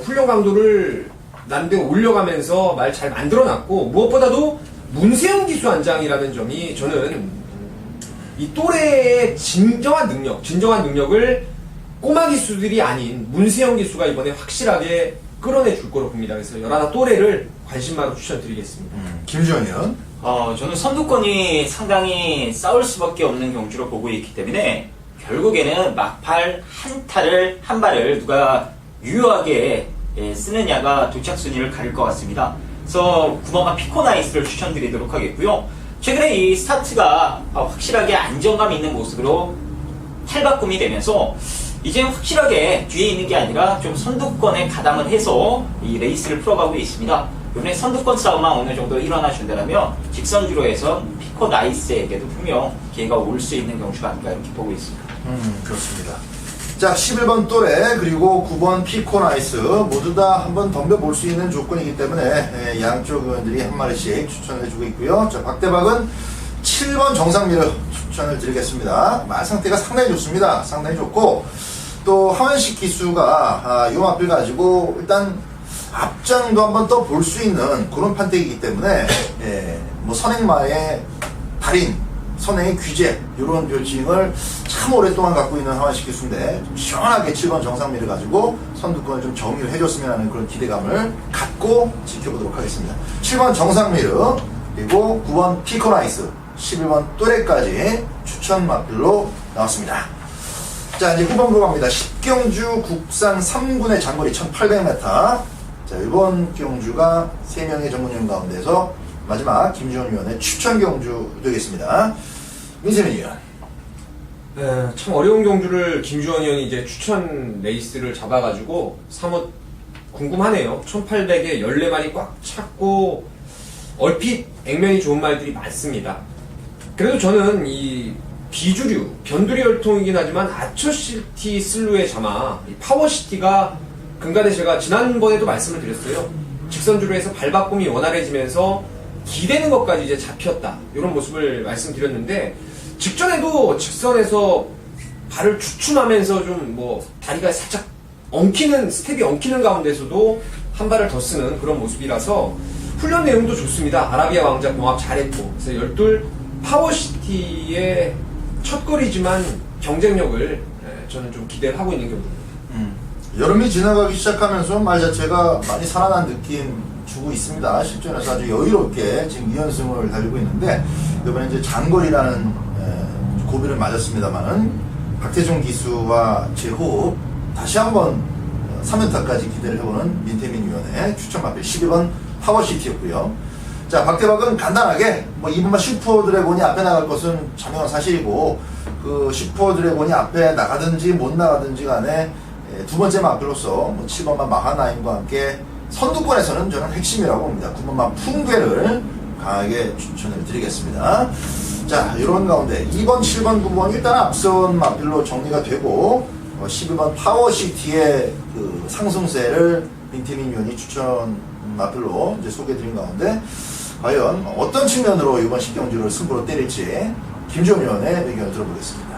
훈련 강도를 난데 올려가면서 말 잘 만들어놨고 무엇보다도 문세영 기수 안장이라는 점이 저는 이 또래의 진정한 능력을 꼬마 기수들이 아닌 문세영 기수가 이번에 확실하게 끌어내 줄 거로 봅니다. 그래서 열하나 또래를 관심만으로 추천드리겠습니다. 김주현 의원. 저는 선두권이 상당히 싸울 수밖에 없는 경주로 보고 있기 때문에 결국에는 막팔 한 발을 누가 유효하게 쓰느냐가 도착 순위를 가릴 것 같습니다. 그래서 9번가 피코나이스를 추천드리도록 하겠고요. 최근에 이 스타트가 확실하게 안정감 있는 모습으로 탈바꿈이 되면서 이제 확실하게 뒤에 있는 게 아니라 좀 선두권에 가담을 해서 이 레이스를 풀어가고 있습니다. 이번에 선두권 싸움만 어느 정도 일어나 준다면 직선주로 해서 피코나이스에게도 분명 기회가 올 수 있는 경주가 아닐까 이렇게 보고 있습니다. 그렇습니다. 자, 11번 또래 그리고 9번 피코나이스 모두 다 한번 덤벼볼 수 있는 조건이기 때문에 양쪽 의원들이 한 마리씩 추천해주고 있고요. 자, 박대박은 7번 정상미를 추천을 드리겠습니다. 말 상태가 상당히 좋습니다. 상당히 좋고 또 하원식 기수가 이 마필 가지고 일단 앞장도 한번 더 볼 수 있는 그런 판택이기 때문에 뭐 선행마의 달인 선행의 귀재 이런 별칭을 참 오랫동안 갖고 있는 하원식 기수인데 좀 시원하게 7번 정상미를 가지고 선두권을 좀 정리를 해줬으면 하는 그런 기대감을 갖고 지켜보도록 하겠습니다. 7번 정상미르 그리고 9번 피코나이스 11번 또래까지 추천 마필로 나왔습니다. 자, 이제 9번으로 갑니다. 10경주 국산 3군의 장거리 1800m. 자, 이번 경주가 3명의 전문위원 가운데서 마지막 김주현 위원의 추천 경주 되겠습니다. 민세민 위원. 네, 참 어려운 경주를 김주원 의원이 이제 추천 레이스를 잡아가지고 사뭇 궁금하네요. 1800에 14마리 꽉 찼고 얼핏 액면이 좋은 말들이 많습니다. 그래도 저는 이 비주류, 변두리 열통이긴 하지만 아처시티 슬루의 자마, 이 파워시티가 근간에 제가 지난번에도 말씀을 드렸어요. 직선주로 해서 발바꿈이 원활해지면서 기대는 것까지 이제 잡혔다. 이런 모습을 말씀드렸는데 직전에도 직선에서 발을 주춤하면서 좀 뭐 다리가 살짝 스텝이 엉키는 가운데서도 한 발을 더 쓰는 그런 모습이라서 훈련 내용도 좋습니다. 아라비아 왕자 공합 잘했고 그래서 12 파워시티의 첫거리지만 경쟁력을 저는 좀 기대를 하고 있는 경우입니다. 여름이 지나가기 시작하면서 말 자체가 많이 살아난 느낌 주고 있습니다. 실전에서 아주 여유롭게 지금 2연승을 달리고 있는데 이번에 이제 장거리라는 고비를 맞았습니다만은 박태종 기수와 제호흡 다시 한번 3연타까지 기대를 해보는 민태민 위원의 추천 마필 12번 파워시티였고요. 자, 박대박은 간단하게 뭐 이번만 슈퍼드래곤이 앞에 나갈 것은 자명한 사실이고 그 슈퍼드래곤이 앞에 나가든지 못 나가든지 간에 두 번째 마필로서 뭐 7번만 마하나임과 함께 선두권에서는 저는 핵심이라고 봅니다. 9번만 풍괴를 강하게 추천을 드리겠습니다. 자, 이런 가운데 2번, 7번, 9번 일단 앞선 마필로 정리가 되고 12번 파워시티의 그 상승세를 민태민 위원이 추천 마필로 이제 소개해드린 가운데 과연 어떤 측면으로 이번 10경주를 승부로 때릴지 김주현 위원의 의견을 들어보겠습니다.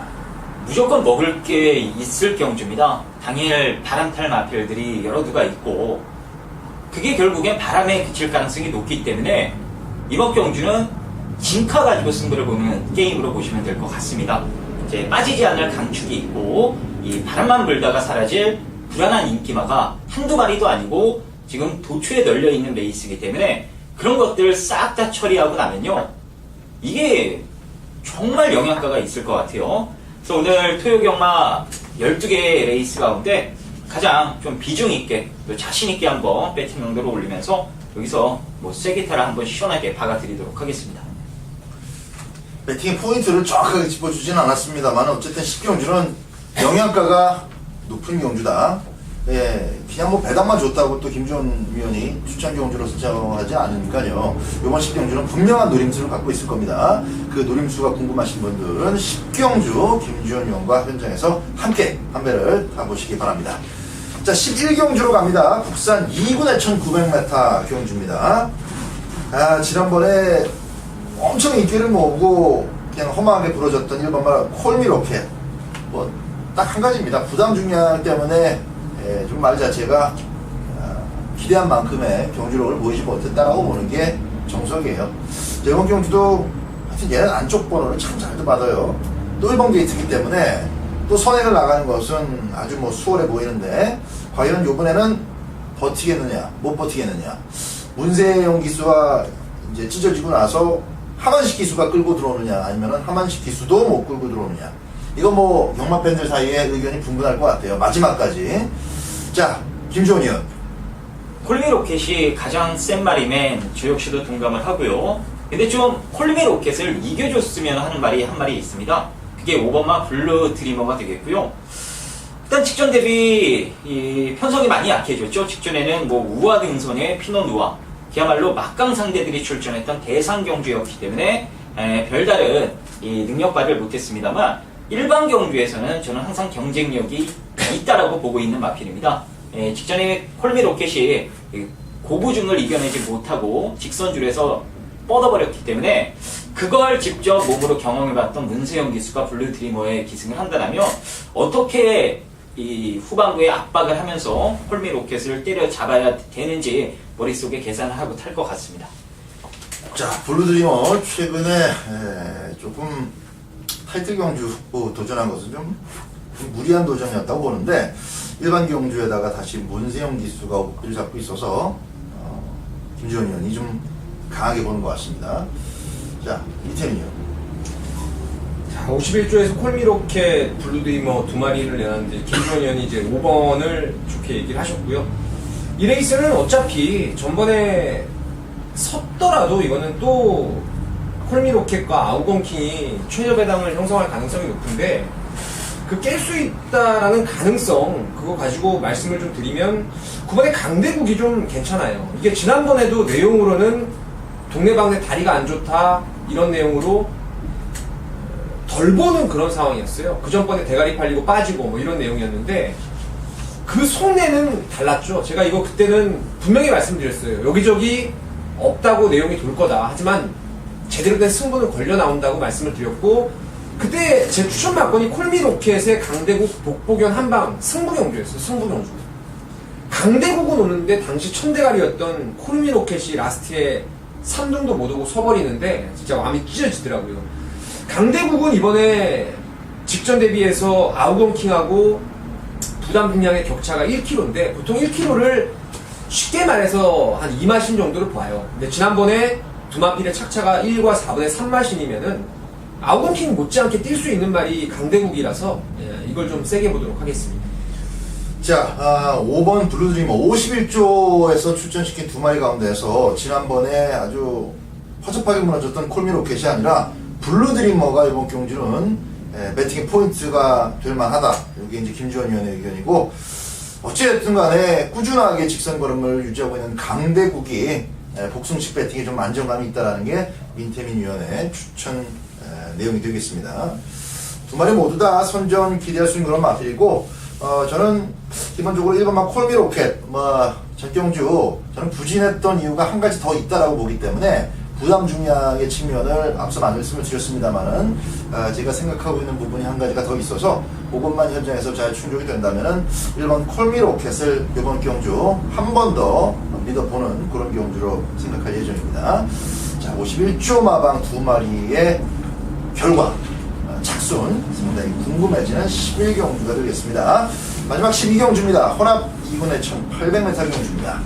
무조건 먹을 게 있을 경주입니다. 당일 바람탈 마필들이 여러 두가 있고 그게 결국엔 바람에 그칠 가능성이 높기 때문에 이번 경주는 진카 가지고 승부를 보는 게임으로 보시면 될 것 같습니다. 이제 빠지지 않을 강축이 있고 이 바람만 불다가 사라질 불안한 인기마가 한두 마리도 아니고 지금 도초에 널려있는 레이스이기 때문에 그런 것들 싹 다 처리하고 나면요 이게 정말 영양가가 있을 것 같아요. 그래서 오늘 토요경마 12개의 레이스 가운데 가장 좀 비중 있게 또 자신 있게 한번 배팅 강도를 올리면서 여기서 뭐 쐐기타를 한번 시원하게 박아드리도록 하겠습니다. 배팅의 포인트를 정확하게 짚어주지는 않았습니다만 어쨌든 10경주는 영양가가 높은 경주다. 예, 그냥 뭐 배당만 좋다고 또 김주원 위원이 추천 경주로 설정하지 않으니까요. 이번 10경주는 분명한 노림수를 갖고 있을 겁니다. 그 노림수가 궁금하신 분들은 10경주 김주원 위원과 현장에서 함께 판매를 가보시기 바랍니다. 자, 11경주로 갑니다. 국산 2군의 1900m 경주입니다. 지난번에 엄청 인기를 모으고 그냥 허망하게 부러졌던 1번말 콜미 로켓. 뭐 딱 한 가지입니다. 부담 중량 때문에 좀 말 자체가 기대한 만큼의 경주력을 보이지 못했다라고 보는 게 정석이에요. 이번 경주도 하여튼 얘는 안쪽 번호를 참 잘도 받아요. 또 1번 게이트이기 때문에 또 선행을 나가는 것은 아주 뭐 수월해 보이는데 과연 이번에는 버티겠느냐 못 버티겠느냐. 문세영 기수가 이제 찢어지고 나서 하만식 기수가 끌고 들어오느냐 아니면 하만식 기수도 못 끌고 들어오느냐. 이거 뭐 경마 팬들 사이에 의견이 분분할 것 같아요. 마지막까지. 자, 김주원 의원. 콜미 로켓이 가장 센 말이면 저 역시도 동감을 하고요. 근데 좀 콜미 로켓을 이겨줬으면 하는 말이 한 말이 있습니다. 그게 5번마 블루 드리머가 되겠고요. 일단 직전 대비 이 편성이 많이 약해졌죠. 직전에는 뭐 우아 등선의 피노 누아, 그야말로 막강 상대들이 출전했던 대상 경주였기 때문에 별다른 이 능력발휘를 못했습니다만 일반 경주에서는 저는 항상 경쟁력이 있다라고 보고 있는 마필입니다. 직전에 콜미 로켓이 고부중을 이겨내지 못하고 직선줄에서 뻗어버렸기 때문에 그걸 직접 몸으로 경험해봤던 문세영 기수가 블루 드리머에 기승을 한다면 어떻게 이 후반부에 압박을 하면서 콜미 로켓을 때려잡아야 되는지 머릿속에 계산을 하고 탈 것 같습니다. 자, 블루 드리머 최근에 조금 타이틀 경주 도전한 것은 좀 무리한 도전이었다고 보는데 일반 경주에다가 다시 문세영 기수가 어깨를 잡고 있어서 김주원 의원이 좀 강하게 보는 것 같습니다. 자, 이태민이요. 자, 51조에서 콜미로켓 블루드리머 2마리를 내놨는데 김주원 의원이 이제 5번을 좋게 얘기를 하셨고요. 이 레이스는 어차피 전번에 섰더라도 이거는 또 콜미로켓과 아우건킹이 최저 배당을 형성할 가능성이 높은데 그 깰 수 있다라는 가능성 그거 가지고 말씀을 좀 드리면 9번의 강대국이 좀 괜찮아요. 이게 지난번에도 내용으로는 동네방네 다리가 안 좋다 이런 내용으로 덜 보는 그런 상황이었어요. 그 전번에 대가리 팔리고 빠지고 뭐 이런 내용이었는데 그 속내는 달랐죠. 제가 이거 그때는 분명히 말씀드렸어요. 여기저기 없다고 내용이 돌 거다. 하지만 제대로 된 승부는 걸려 나온다고 말씀을 드렸고 그때 제 추천 막건이 콜미 로켓의 강대국 복복연 한방 승부경주였어요. 승부경주. 강대국은 오는데 당시 천대가리였던 콜미 로켓이 라스트에 3등도 못 오고 서버리는데 진짜 마음이 찢어지더라고요. 강대국은 이번에 직전 대비해서 아우건킹하고 부담 분량의 격차가 1kg인데 보통 1kg를 쉽게 말해서 한 2마신 정도를 봐요. 근데 지난번에 두 마필의 착차가 1과 4분의 3마신이면은 아우건킹 못지않게 뛸 수 있는 말이 강대국이라서 이걸 좀 세게 보도록 하겠습니다. 자, 5번 블루드리머 51조에서 출전시킨 두 마리 가운데에서 지난번에 아주 허접하게 무너졌던 콜미 로켓이 아니라 블루드리머가 이번 경주는 배팅의 포인트가 될 만하다. 이게 이제 김주원 위원의 의견이고 어찌됐든 간에 꾸준하게 직선 걸음을 유지하고 있는 강대국이 복숭식 배팅에 좀 안정감이 있다는 게 민태민 위원의 추천 내용이 되겠습니다. 두 마리 모두 다 선전 기대할 수 있는 그런 마필이고 저는 기본적으로 1번만 콜미 로켓 전경주 저는 부진했던 이유가 한 가지 더 있다라고 보기 때문에 부담 중량의 측면을 앞서 말씀을 드렸습니다만은 제가 생각하고 있는 부분이 한 가지가 더 있어서 그것만 현장에서 잘 충족이 된다면은 1번 콜미 로켓을 이번 경주 한 번 더 믿어보는 그런 경주로 생각할 예정입니다. 자, 51조 마방 두 마리의 결과 착순 상당히 궁금해지는 11경주가 되겠습니다. 마지막 12경주입니다. 혼합 2군의 1800m 경주입니다.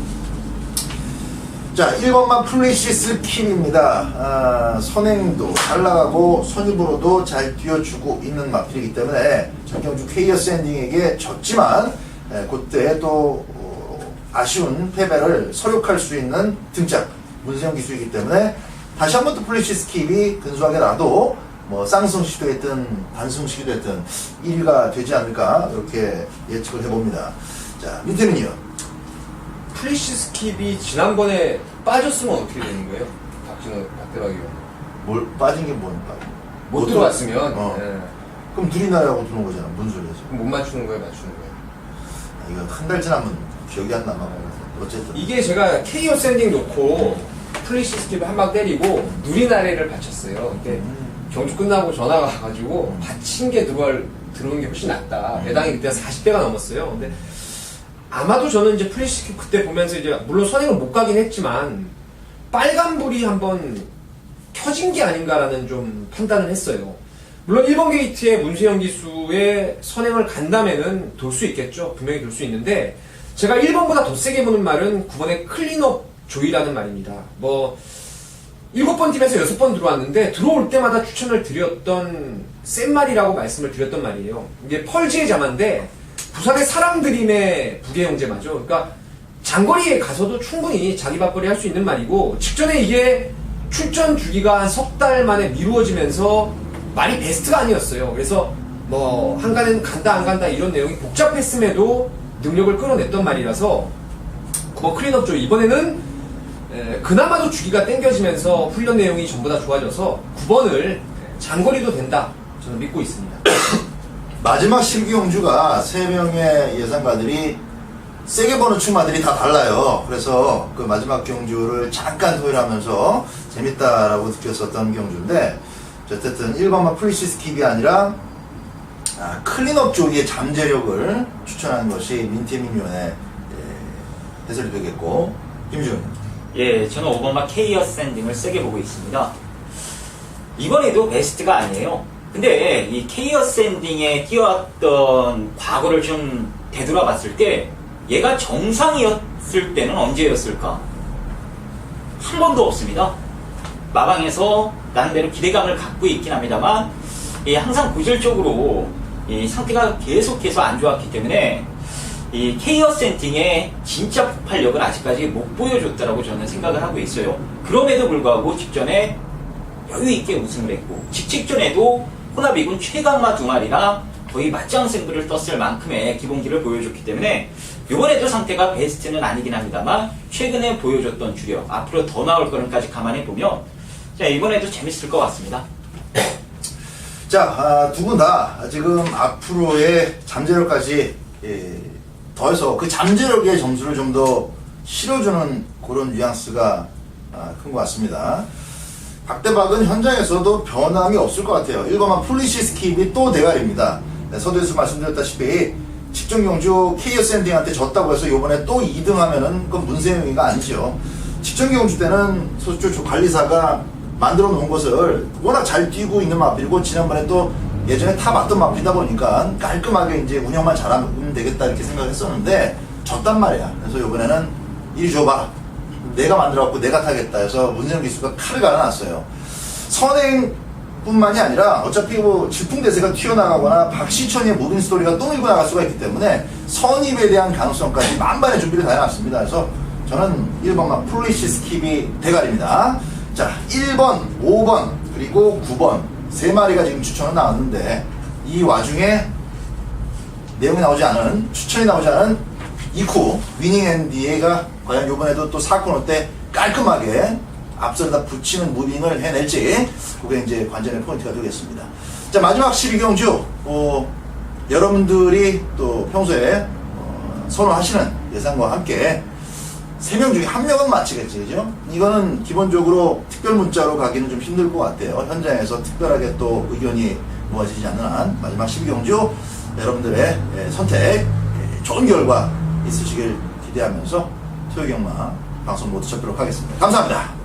자, 1번만 플리시스 킬입니다. 선행도 잘 나가고 선입으로도 잘 뛰어주고 있는 마필이기 때문에 전경주 케이어스 엔딩에게 졌지만 그때 또 아쉬운 패배를 서력할 수 있는 등짝 문세영 기수이기 때문에 다시 한 번 또 플래시 스킵이 근소하게 나도 뭐 쌍승 시도했든 단승 시도했든 1위가 되지 않을까 이렇게 예측을 해봅니다. 자, 민태민이요. 플래시 스킵이 지난번에 빠졌으면 어떻게 되는 거예요? 박대박이 형. 뭘 빠진 게 뭔가? 못 들어왔으면 예. 그럼 둘이 나라고 들어온 거잖아. 뭔 소리야 지금? 그럼 못 맞추는 거예요, 맞추는 거예요? 이거 한 달 지나면 기억이 안 남아. 어쨌든 이게 제가 KO 샌딩 놓고 플래시 스킵을 한 방 때리고 누린 아래를 받쳤어요. 근데 경주 끝나고 전화가 와가지고 받친 게 들어온 게 훨씬 낫다. 배당이 그때 40배가 넘었어요. 근데 아마도 저는 이제 플래시 스킵 그때 보면서 이제 물론 선행을 못 가긴 했지만 빨간불이 한번 켜진 게 아닌가라는 좀 판단을 했어요. 물론 1번 게이트에 문세영 기수의 선행을 간다면은 돌 수 있겠죠. 분명히 돌 수 있는데 제가 1번보다 더 세게 보는 말은 9번의 클린업 조이라는 말입니다. 뭐 7번 팀에서 6번 들어왔는데 들어올 때마다 추천을 드렸던 센 말이라고 말씀을 드렸던 말이에요. 이게 펄지의 자마인데 부산의 사랑드림의 부계 형제마죠. 그러니까 장거리에 가서도 충분히 자기 밥벌이 할 수 있는 말이고 직전에 이게 출전 주기가 한 석 달 만에 미루어지면서 말이 베스트가 아니었어요. 그래서 뭐 한가는 간다 안 간다 이런 내용이 복잡했음에도 능력을 끌어냈던 말이라서 9번 클린업 조 이번에는 그나마도 주기가 땡겨지면서 훈련 내용이 전부 다 좋아져서 9번을 장거리도 된다 저는 믿고 있습니다. 마지막 실기용주가 3명의 예상가들이 세게 보는 축마들이 다 달라요. 그래서 그 마지막 경주를 잠깐 토요일하면서 재밌다라고 느꼈었던 경주인데 어쨌든 1번만 플래시 스킵이 아니라 클린업 쪽의 잠재력을 추천하는 것이 민태민 위원의 해설이 되겠고 김준. 예, 저는 5번마 케이어 샌딩을 세게 보고 있습니다. 이번에도 베스트가 아니에요. 근데 이 케이어 샌딩에 뛰어왔던 과거를 좀 되돌아봤을 때 얘가 정상이었을 때는 언제였을까? 한 번도 없습니다. 마방에서 나름대로 기대감을 갖고 있긴 합니다만 항상 고질적으로 상태가 계속해서 안 좋았기 때문에 이 케이어 샌딩의 진짜 폭발력을 아직까지 못 보여줬다라고 저는 생각을 하고 있어요. 그럼에도 불구하고 직전에 여유있게 우승을 했고 직전에도 호나비군 최강마 2마리나 거의 맞짱승부를 떴을 만큼의 기본기를 보여줬기 때문에 이번에도 상태가 베스트는 아니긴 합니다만 최근에 보여줬던 주력 앞으로 더 나올 거는까지 감안해 보면 자, 이번에도 재밌을 것 같습니다. 자, 두 분 다 지금 앞으로의 잠재력까지 더해서 그 잠재력의 점수를 좀 더 실어주는 그런 뉘앙스가 큰 것 같습니다. 박대박은 현장에서도 변함이 없을 것 같아요. 1번만 플래시 스킵이 또 대가리입니다. 서두에서 말씀드렸다시피 직전 경주 케이어 샌딩한테 졌다고 해서 이번에 또 2등 하면은 그건 문세영이가 아니죠. 직전 경주 때는 소주 관리사가 만들어 놓은 것을 워낙 잘 뛰고 있는 마필이고 지난번에 또 예전에 타 맞던 마필이다 보니까 깔끔하게 이제 운영만 잘하면 되겠다 이렇게 생각을 했었는데 졌단 말이야. 그래서 이번에는 이리 줘봐. 내가 만들어갖고 내가 타겠다 해서 문세영 기수가 칼을 갈아놨어요. 선행뿐만이 아니라 어차피 뭐 질풍대세가 튀어나가거나 박시천의 무빙 스토리가 또 밀고 나갈 수가 있기 때문에 선입에 대한 가능성까지 만반의 준비를 다 해놨습니다. 그래서 저는 1번만 플래시 스킵이 대가리입니다. 자, 1번, 5번, 그리고 9번 3마리가 지금 추천은 나왔는데 이 와중에 내용이 나오지 않은 추천이 나오지 않은 이쿠 위닝 앤디에가 과연 이번에도 또 4코너 때 깔끔하게 앞서다 붙이는 무빙을 해낼지 그게 이제 관전의 포인트가 되겠습니다. 자, 마지막 12경주 여러분들이 또 평소에 선호하시는 예상과 함께 3명 중에 1명은 맞히겠지, 그죠? 이거는 기본적으로 특별 문자로 가기는 좀 힘들 것 같아요. 현장에서 특별하게 또 의견이 모아지지 않는 한 마지막 12경주 여러분들의 선택 좋은 결과 있으시길 기대하면서 토요경마 방송 모두 접도록 하겠습니다. 감사합니다.